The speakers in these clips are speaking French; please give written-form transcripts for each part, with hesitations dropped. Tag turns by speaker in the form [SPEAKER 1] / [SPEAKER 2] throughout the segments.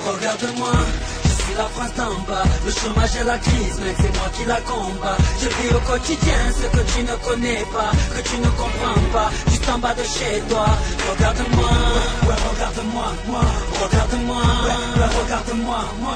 [SPEAKER 1] Regarde-moi, je suis la France d'en bas. Le chômage et la crise, mec, c'est moi qui la combat. Je vis au quotidien ce que tu ne connais pas, que tu ne comprends pas, juste en bas de chez toi. Regarde-moi, ouais, regarde-moi, moi. Regarde-moi, ouais, regarde-moi, moi.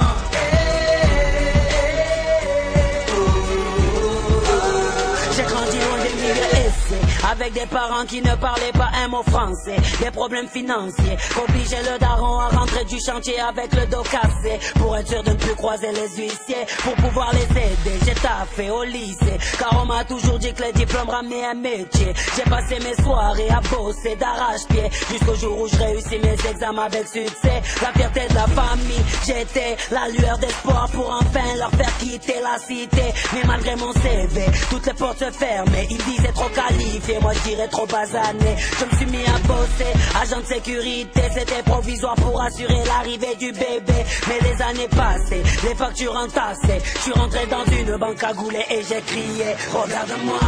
[SPEAKER 1] J'ai grandi loin des milieux aisés, avec des parents qui ne parlaient pas un mot français. Des problèmes financiers, qu'obligeaient le daron à rentrer du chantier avec le dos cassé, pour être sûr de ne plus croiser les huissiers, pour pouvoir les aider. J'ai taffé au lycée, car on m'a toujours dit que les diplômes ramenaient un métier. J'ai passé mes soirées à bosser d'arrache-pied, jusqu'au jour où je réussis mes examens avec succès. La fierté de la famille, j'étais la lueur d'espoir pour enfin leur faire quitter la cité. Mais malgré mon CV, toutes les portes se fermaient, ils disaient trop qualifié, moi je dirais trop basané. Je me suis mis à bosser, agent de sécurité, c'était provisoire pour assurer l'arrivée du bébé. Mais les années passées, les factures entassées, je suis rentré dans une banque à goulet et j'ai crié, regarde-moi.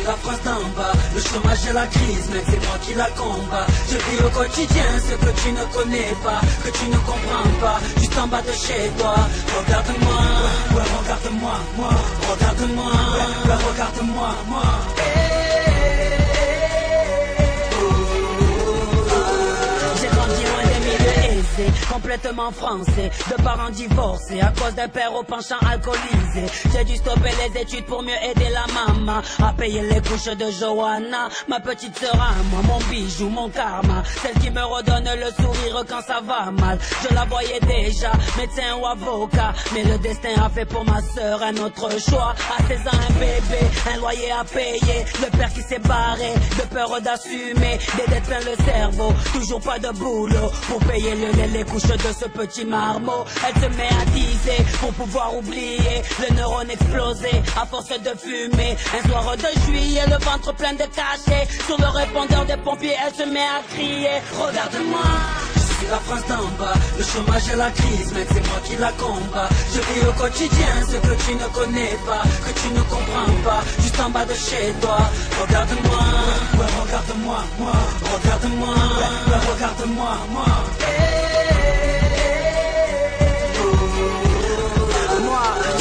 [SPEAKER 1] La France d'en bas, le chômage et la crise, mec, c'est moi qui la combat. Je vis au quotidien ce que tu ne connais pas, que tu ne comprends pas, juste en bas de chez toi. Regarde-moi, ouais, regarde-moi, moi. Regarde-moi, ouais, regarde-moi, moi. J'ai grandi loin des milieux aisés, complètement français, de parents divorcés à cause d'un père au penchant alcoolisé. J'ai dû stopper les études pour mieux aider la maman à payer les couches de Johanna, ma petite sœur à moi, mon bijou, mon karma, celle qui me redonne le sourire quand ça va mal. Je la voyais déjà, médecin ou avocat, mais le destin a fait pour ma sœur un autre choix. À 16 ans un bébé, un loyer à payer, le père qui s'est barré, de peur d'assumer, des dettes plein le cerveau, toujours pas de boulot pour payer le lait, les couches de ce petit marmot. Elle se met à diser pour pouvoir oublier, le neurone explosé à force de fumer. Un soir de juillet, le ventre plein de cachets, sur le répondeur des pompiers, elle se met à crier, regarde-moi. Je suis la France d'en bas, le chômage et la crise, mec, c'est moi qui la combat. Je vis au quotidien ce que tu ne connais pas, que tu ne comprends pas, juste en bas de chez toi. Regarde-moi, ouais, regarde-moi, moi. Regarde-moi, ouais, regarde-moi, moi.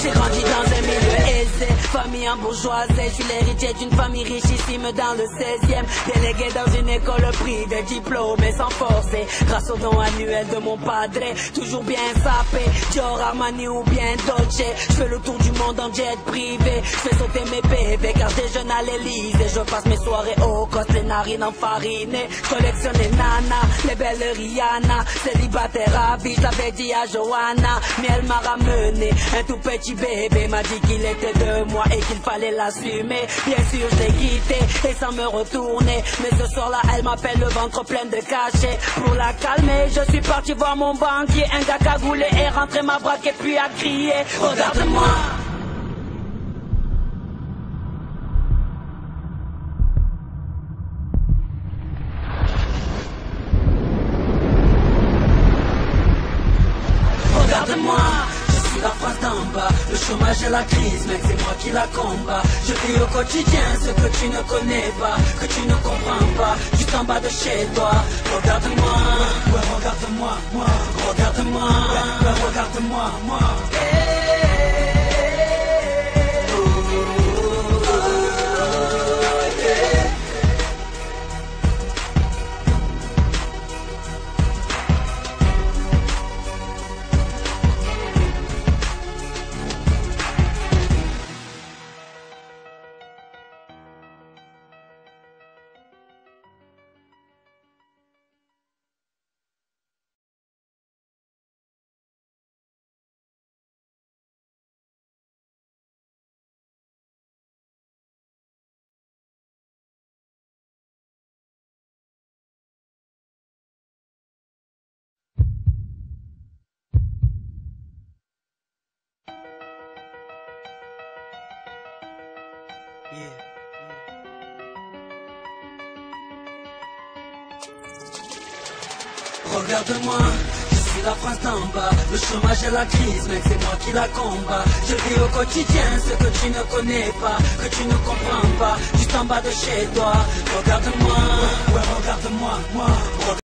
[SPEAKER 1] J'ai grandi dans un milieu aisé, famille en bourgeoisie. Je suis l'héritier d'une famille richissime dans le 16e, délégué dans une école privée, diplômé sans forcer, grâce au don annuel de mon padre. Toujours bien sapé, Dior, Armani ou bien Dolce. Je fais le tour du monde en jet privé, je fais sauter mes bébés car je déjeune à l'Élysée. Je passe mes soirées au coste, les narines enfarinées. Je collectionne les nanas, les belles Rihanna, célibataire à vie, je l'avais dit à Johanna, mais elle m'a ramené un tout petit bébé, m'a dit qu'il était de moi et qu'il fallait l'assumer. Bien sûr je l'ai quitté et sans me retourner, mais ce soir-là elle m'appelle le ventre plein de cachets. Pour la calmer je suis parti voir mon banquier, un gars cagoulé est rentré m'a braqué puis a crié, regarde-moi. Regarde-moi. La France d'en bas, le chômage et la crise, mec, c'est moi qui la combat. Je vis au quotidien ce que tu ne connais pas, que tu ne comprends pas, juste en bas de chez toi. Regarde-moi, ouais, regarde-moi, moi. Regarde-moi, ouais, regarde-moi, moi. Regarde-moi, je suis la France d'en bas, le chômage et la crise, mec, c'est moi qui la combat. Je vis au quotidien ce que tu ne connais pas, que tu ne comprends pas, juste juste en bas de chez toi. Regarde-moi, ouais regarde-moi, moi.